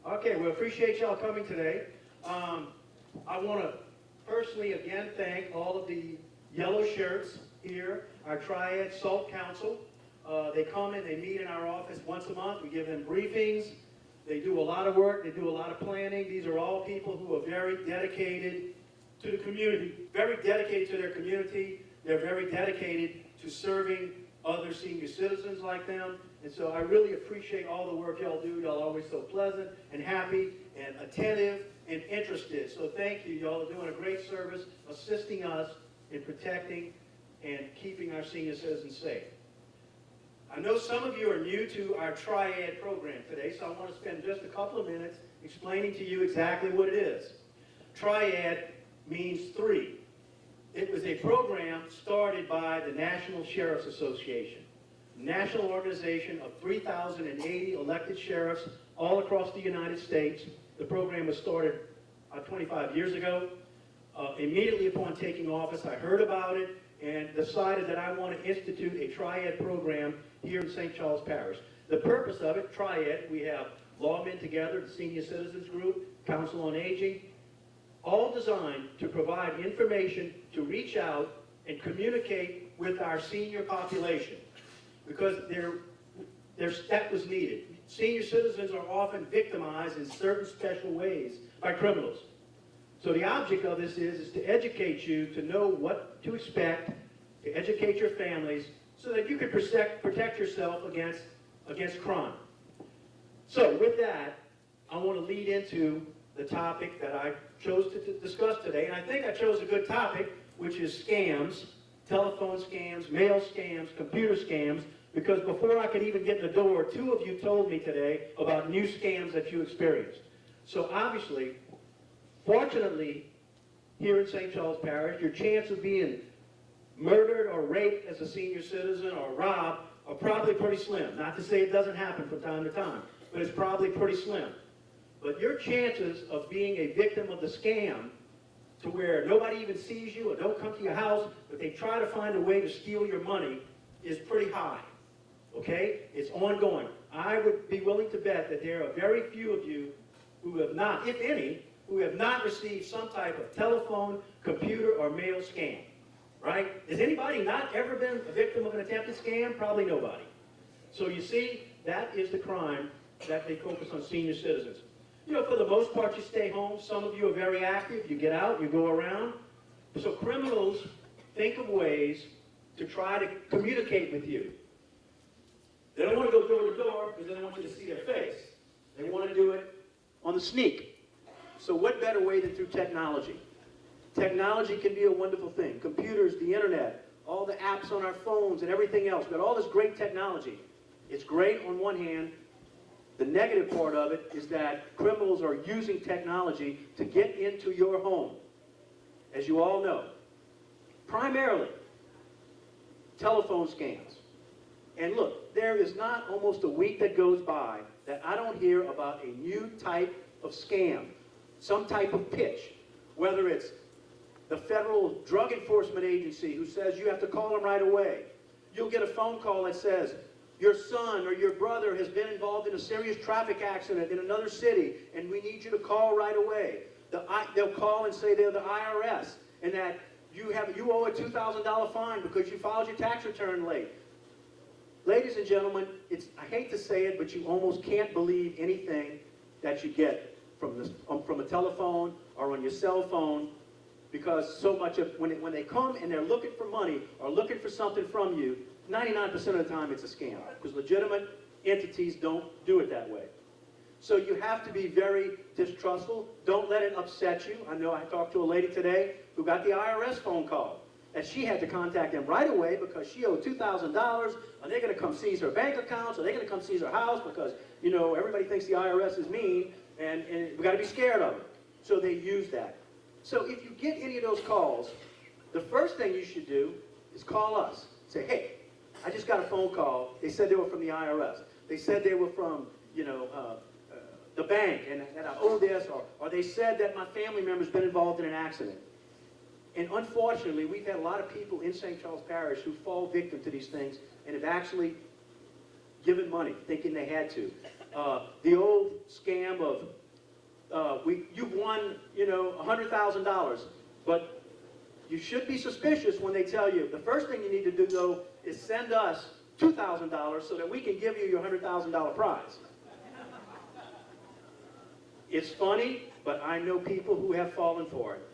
Okay, well, appreciate y'all coming today. I want to personally again thank all of the yellow shirts here, our Triad SALT Council. They come and they meet in our office once a month. We give them briefings. They do a lot of work. They do a lot of planning. These are all people who are very dedicated to the community, very dedicated to their community. They're very dedicated to serving other senior citizens like them. And so I really appreciate all the work y'all do. Y'all are always so pleasant and happy and attentive and interested. So thank you. Y'all are doing a great service assisting us in protecting and keeping our senior citizens safe. I know some of you are new to our Triad program today, so I want to spend just a couple of minutes explaining to you exactly what it is. Triad means three. It was a program started by the National Sheriff's Association, a national organization of 3,080 elected sheriffs all across the United States. The program was started 25 years ago. Immediately upon taking office, I heard about it and decided that I want to institute a Triad program here in St. Charles Parish. The purpose of it, Triad, we have lawmen together, the Senior Citizens Group, Council on Aging, all designed to provide information to reach out and communicate with our senior population because that was needed. Senior citizens are often victimized in certain special ways by criminals. So the object of this is to educate you to know what to expect, to educate your families so that you can protect yourself against crime. So with that, I want to lead into the topic that I chose to discuss today. And I think I chose a good topic, which is scams, telephone scams, mail scams, computer scams, because before I could even get in the door, two of you told me today about new scams that you experienced. So obviously, fortunately, here in St. Charles Parish, your chance of being murdered or raped as a senior citizen or robbed are probably pretty slim. Not to say it doesn't happen from time to time, but it's probably pretty slim. But your chances of being a victim of the scam to where nobody even sees you or don't come to your house, but they try to find a way to steal your money is pretty high, okay? It's ongoing. I would be willing to bet that there are very few of you who have not, if any, who have not received some type of telephone, computer, or mail scam, right? Has anybody not ever been a victim of an attempted scam? Probably nobody. So you see, that is the crime that they focus on senior citizens. You know, for the most part, you stay home. Some of you are very active. You get out, you go around. So criminals think of ways to try to communicate with you. They don't want to go door to door because they don't want you to see their face. They want to do it on the sneak. So what better way than through technology? Technology can be a wonderful thing. Computers, the internet, all the apps on our phones and everything else. We've got all this great technology. It's great on one hand. The negative part of it is that criminals are using technology to get into your home, as you all know. Primarily, telephone scams. And look, there is not almost a week that goes by that I don't hear about a new type of scam, some type of pitch, whether it's the Federal Drug Enforcement Agency who says you have to call them right away. You'll get a phone call that says, your son or your brother has been involved in a serious traffic accident in another city, and we need you to call right away. They'll call and say they're the IRS, and that you owe a $2,000 fine because you filed your tax return late. Ladies and gentlemen, I hate to say it, but you almost can't believe anything that you get from a telephone or on your cell phone, because so much of when they come and they're looking for money or looking for something from you, 99% of the time it's a scam, because legitimate entities don't do it that way. So you have to be very distrustful. Don't let it upset you. I know I talked to a lady today who got the IRS phone call, and she had to contact them right away because she owed $2,000, and they're going to come seize her bank accounts, or they're going to come seize her house because, you know, everybody thinks the IRS is mean, and we got to be scared of it. So they use that. So if you get any of those calls, the first thing you should do is call us. Say, hey, I just got a phone call. They said they were from the IRS. They said they were from, the bank, and that I owe this, or they said that my family member's been involved in an accident. And unfortunately, we've had a lot of people in St. Charles Parish who fall victim to these things and have actually given money, thinking they had to. The old scam of you've won, $100,000, but you should be suspicious when they tell you the first thing you need to do though is send us $2,000 so that we can give you your $100,000 prize. It's funny, but I know people who have fallen for it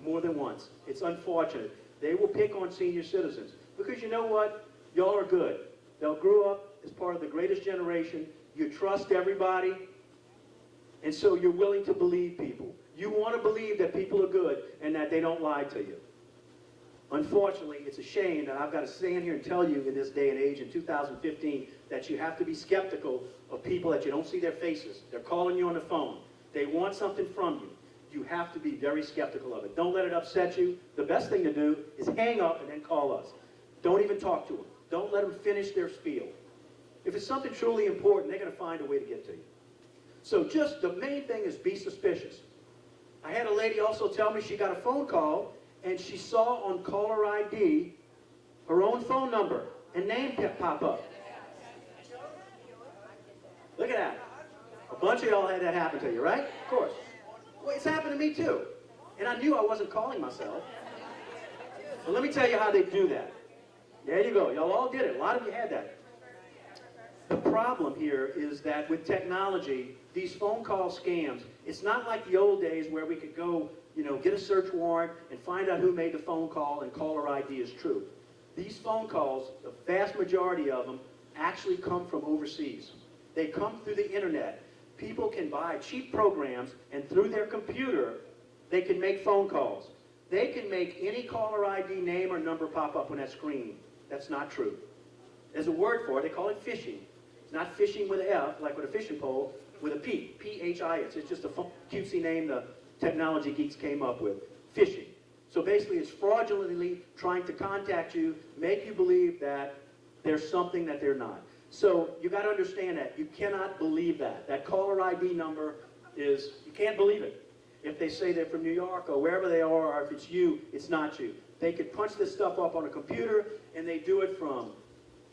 more than once. It's unfortunate. They will pick on senior citizens because you know what? Y'all are good. Y'all grew up as part of the greatest generation. You trust everybody, and so you're willing to believe people. You want to believe that people are good and that they don't lie to you. Unfortunately, it's a shame that I've got to stand here and tell you in this day and age, in 2015, that you have to be skeptical of people that you don't see their faces. They're calling you on the phone. They want something from you. You have to be very skeptical of it. Don't let it upset you. The best thing to do is hang up and then call us. Don't even talk to them. Don't let them finish their spiel. If it's something truly important, they're going to find a way to get to you. So just the main thing is be suspicious. I had a lady also tell me she got a phone call and she saw on caller ID her own phone number and name pop up. Look at that. A bunch of y'all had that happen to you, right? Of course. Well, it's happened to me too. And I knew I wasn't calling myself. But let me tell you how they do that. There you go. Y'all all did it. A lot of you had that. The problem here is that with technology, these phone call scams, it's not like the old days where we could go, get a search warrant and find out who made the phone call and caller ID is true. These phone calls, the vast majority of them, actually come from overseas. They come through the internet. People can buy cheap programs and through their computer, they can make phone calls. They can make any caller ID name or number pop up on that screen. That's not true. There's a word for it. They call it phishing. It's not fishing with an F, like with a fishing pole, with a P, P-H-I-S. It's just a cutesy name the technology geeks came up with, phishing. So basically it's fraudulently trying to contact you, make you believe that there's something that they're not. So you got to understand that. You cannot believe that. That caller ID number is, you can't believe it. If they say they're from New York or wherever they are, or if it's you, it's not you. They could punch this stuff up on a computer and they do it from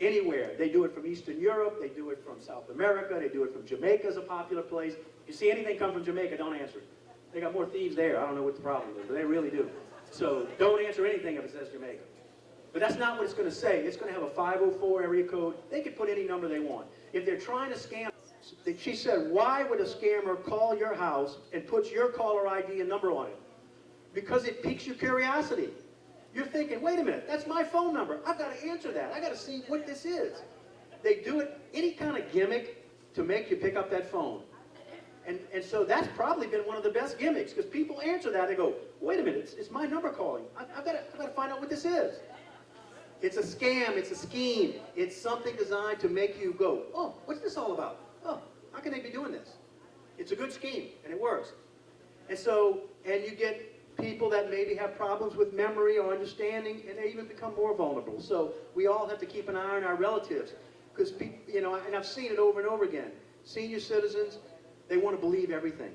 anywhere. They do it from Eastern Europe, they do it from South America, they do it from Jamaica is a popular place. If you see anything come from Jamaica, don't answer it. They got more thieves there. I don't know what the problem is, but they really do. So don't answer anything if it says Jamaica. But that's not what it's going to say. It's going to have a 504 area code. They can put any number they want. If they're trying to scam, she said, why would a scammer call your house and put your caller ID and number on it? Because it piques your curiosity. You're thinking, wait a minute, that's my phone number. I've got to answer that. I've got to see what this is. They do it, any kind of gimmick to make you pick up that phone. And so that's probably been one of the best gimmicks, because people answer that, they go, wait a minute, it's my number calling. I've got to find out what this is. It's a scam, it's a scheme. It's something designed to make you go, oh, what's this all about? Oh, how can they be doing this? It's a good scheme, and it works. And so, and you get people that maybe have problems with memory or understanding, and they even become more vulnerable. So we all have to keep an eye on our relatives, because, and I've seen it over and over again. Senior citizens, they want to believe everything,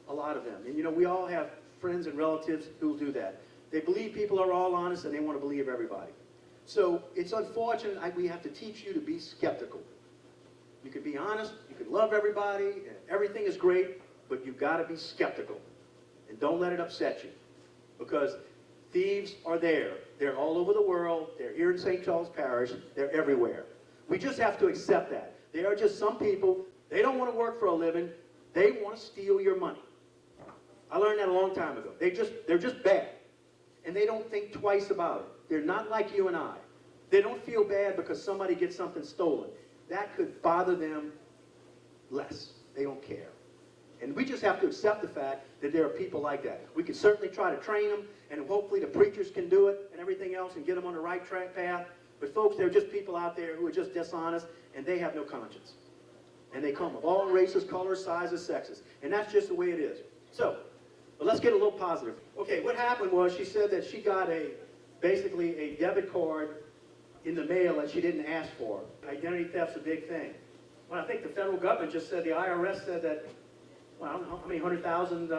a lot of them. And we all have friends and relatives who do that. They believe people are all honest, and they want to believe everybody. So it's unfortunate we have to teach you to be skeptical. You can be honest, you can love everybody, and everything is great, but you've got to be skeptical. And don't let it upset you. Because thieves are there. They're all over the world. They're here in St. Charles Parish. They're everywhere. We just have to accept that. They are just some people, they don't want to work for a living. They want to steal your money. I learned that a long time ago. They're just bad. And they don't think twice about it. They're not like you and I. They don't feel bad because somebody gets something stolen. That could bother them less. They don't care. And we just have to accept the fact that there are people like that. We can certainly try to train them, and hopefully the preachers can do it and everything else and get them on the right path. But folks, there are just people out there who are just dishonest, and they have no conscience. And they come of all races, colors, sizes, sexes. And that's just the way it is. So, but let's get a little positive. Okay, what happened was she said that she got basically a debit card in the mail that she didn't ask for. Identity theft's a big thing. Well, I think the federal government just said, the IRS said that, well, I don't know how many 100,000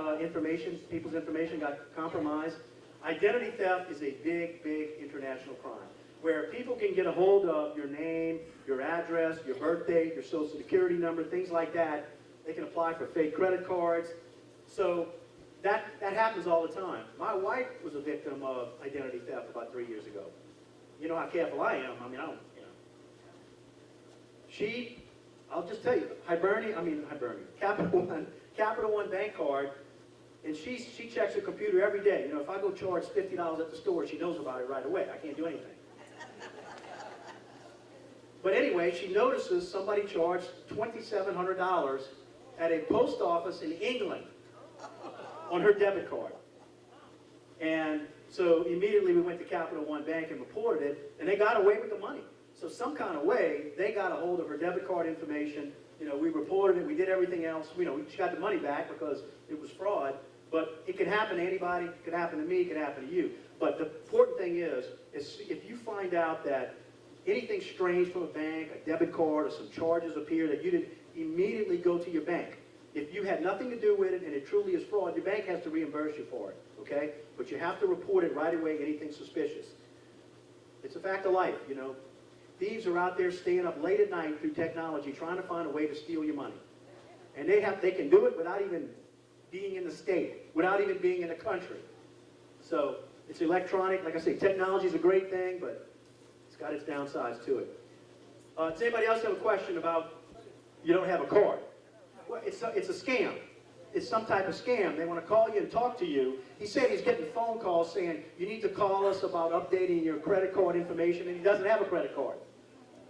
people's information got compromised. Identity theft is a big, big international crime, where people can get a hold of your name, your address, address, your birth date, your social security number, things like that. They can apply for fake credit cards. So that happens all the time. My wife was a victim of identity theft about 3 years ago. You know how careful I am. I mean, I don't, you know. I'll just tell you, Capital One bank card, and she checks her computer every day. You know, if I go charge $50 at the store, she knows about it right away. I can't do anything. But anyway, she notices somebody charged $2,700 at a post office in England on her debit card. And so immediately we went to Capital One Bank and reported it, and they got away with the money. So some kind of way, they got a hold of her debit card information. You know, we reported it, we did everything else. You know, she got the money back because it was fraud. But it can happen to anybody, it can happen to me, it can happen to you. But the important thing is if you find out that anything strange from a bank, a debit card, or some charges appear, that you didn't immediately go to your bank. If you had nothing to do with it and it truly is fraud, your bank has to reimburse you for it, okay? But you have to report it right away, anything suspicious. It's a fact of life, you know. Thieves are out there staying up late at night through technology trying to find a way to steal your money. And they can do it without even being in the state, without even being in the country. So it's electronic. Like I say, technology is a great thing, but it's got its downsides to it. Does anybody else have a question about you don't have a card? Well, it's a scam. It's some type of scam. They want to call you and talk to you. He said he's getting phone calls saying, you need to call us about updating your credit card information, and he doesn't have a credit card.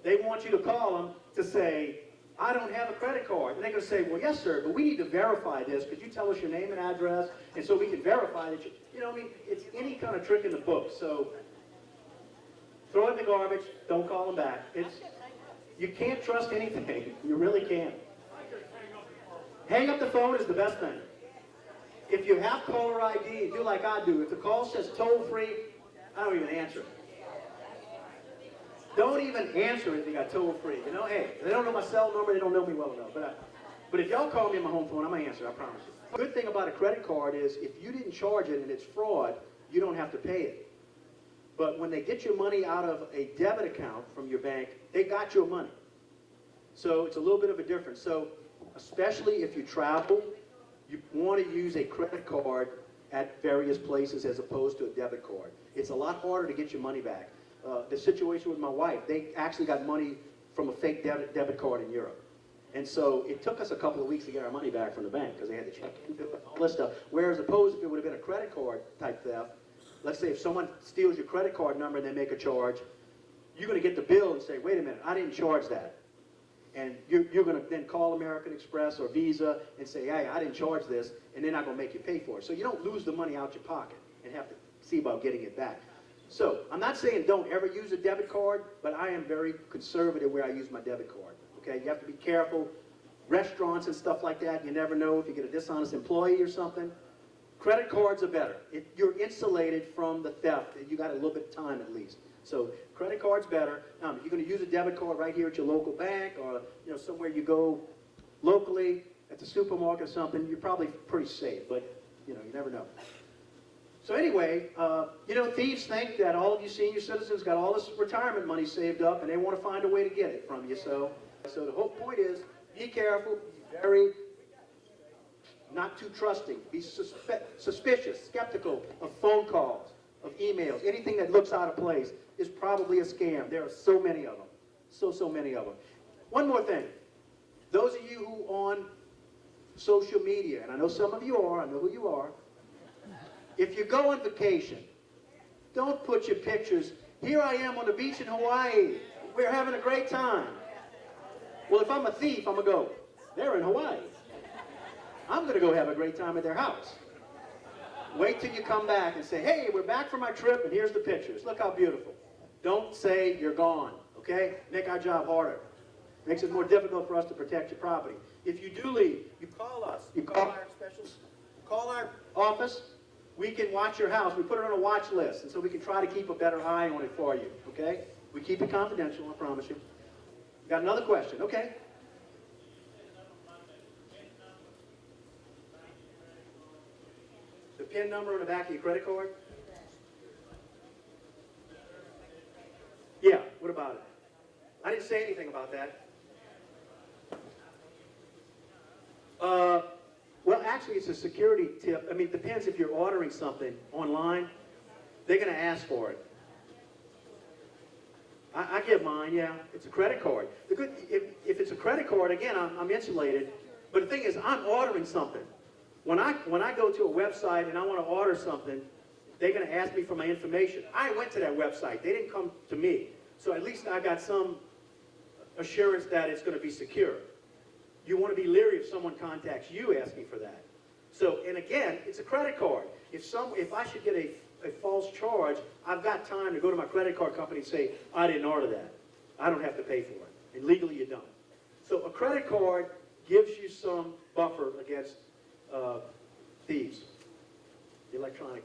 They want you to call them to say, I don't have a credit card. And they're going to say, well, yes, sir, but we need to verify this. Could you tell us your name and address? And so we can verify that you know, I mean, it's any kind of trick in the book. So throw it in the garbage. Don't call them back. You can't trust anything. You really can't. Hang up the phone is the best thing. If you have caller ID, do like I do. If the call says toll-free, I don't even answer it. Don't even answer it if you got toll-free. You know, hey, they don't know my cell number, they don't know me well enough. But if y'all call me on my home phone, I'm going to answer, I promise you. The good thing about a credit card is if you didn't charge it and it's fraud, you don't have to pay it. But when they get your money out of a debit account from your bank, they got your money. So it's a little bit of a difference. So especially if you travel, you want to use a credit card at various places as opposed to a debit card. It's a lot harder to get your money back. The situation with my wife, they actually got money from a fake debit card in Europe. And so it took us a couple of weeks to get our money back from the bank because they had to check into it, all this stuff. Whereas opposed if it would have been a credit card type theft, let's say if someone steals your credit card number and they make a charge, you're going to get the bill and say, wait a minute, I didn't charge that. And you're going to then call American Express or Visa and say, hey, I didn't charge this, and they're not going to make you pay for it. So you don't lose the money out your pocket and have to see about getting it back. So I'm not saying don't ever use a debit card, but I am very conservative where I use my debit card. Okay, you have to be careful. Restaurants and stuff like that, you never know if you get a dishonest employee or something. Credit cards are better. You're insulated from the theft. You got a little bit of time at least. So credit card's better. If you're going to use a debit card right here at your local bank or somewhere you go locally at the supermarket or something, you're probably pretty safe. But you never know. So anyway, thieves think that all of you senior citizens got all this retirement money saved up and they want to find a way to get it from you. So the whole point is be careful, be very not too trusting, be suspicious, skeptical of phone calls, of emails. Anything that looks out of place is probably a scam. There are so many of them. So many of them. One more thing. Those of you who on social media, and I know some of you are, I know who you are, if you go on vacation, don't put your pictures, here I am on the beach in Hawaii, we're having a great time. Well, if I'm a thief, I'm going to go, they're in Hawaii. I'm going to go have a great time at their house. Wait till you come back and say, hey, we're back from my trip and here's the pictures. Look how beautiful. Don't say you're gone, okay? Make our job harder. Makes it more difficult for us to protect your property. If you do leave, you call us. You call our specials, call our office. We can watch your house. We put it on a watch list, and so we can try to keep a better eye on it for you, okay? We keep it confidential, I promise you. Got another question, okay? The PIN number on the back of your credit card? Yeah, what about it? I didn't say anything about that. Well, actually, it's a security tip. I mean, it depends if you're ordering something online. They're going to ask for it. I give mine, yeah. It's a credit card. The good, if it's a credit card, again, I'm insulated. But the thing is, I'm ordering something. When I go to a website and I want to order something, they're going to ask me for my information. I went to that website. They didn't come to me. So at least I got some assurance that it's going to be secure. You want to be leery if someone contacts you asking for that. So, and again, it's a credit card. If I should get a false charge, I've got time to go to my credit card company and say, I didn't order that. I don't have to pay for it. And legally you don't. So a credit card gives you some buffer against thieves, electronic